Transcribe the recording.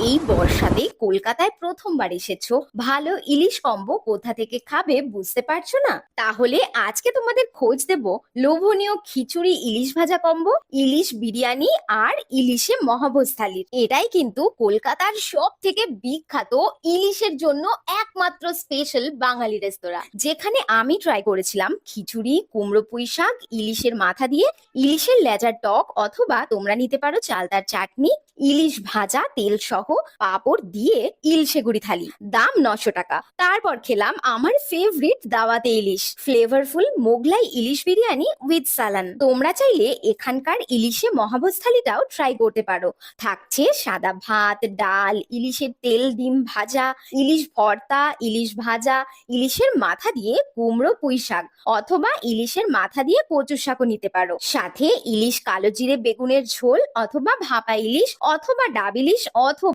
এই বর্ষাতে কলকাতায় প্রথমবার এসেছো, ভালো ইলিশ কম্বো কোথা থেকে খাবে বুঝতে পারছো না? তাহলে আজকে তোমাদের খোঁজ দেব লোভনীয় খিচুড়ি ইলিশ ভাজা কম্বো, ইলিশ বিরিয়ানি আর ইলিশে মহাভোজ থালির। এটাই কিন্তু কলকাতার সব থেকে বিখ্যাত ইলিশের জন্য একমাত্র স্পেশাল বাঙালি রেস্তোরাঁ, যেখানে আমি ট্রাই করেছিলাম খিচুড়ি, কুমড়ো পুঁই শাক, ইলিশের মাথা দিয়ে, ইলিশের লেজার টক, অথবা তোমরা নিতে পারো চালতার চাটনি, ইলিশ ভাজা তেল সহ, পাঁপড় দিয়ে ইলশে গুড়ি থালি, দাম 900 টাকা। তারপর খেলাম আমার ফেভারিট দাওয়াতে ইলিশ, ফ্লেভারফুল মোগলাই ইলিশ বিরিয়ানি উইথ সালান। তোমরা চাইলে এখানকার ইলিশে মহাভোজ থালিটাও ট্রাই করতে পারো। থাকছে সাদা ভাত, ডাল, ইলিশের তেল ডিম ভাজা, ইলিশ ভর্তা, ইলিশ ভাজা, ইলিশের মাথা দিয়ে কুমড়ো পুঁই শাক, অথবা ইলিশের মাথা দিয়ে কচু শাকও নিতে পারো। সাথে ইলিশ কালো জিরে বেগুনের ঝোল, অথবা ভাপা ইলিশ, অথবা ডাব ইলিশ, অথবা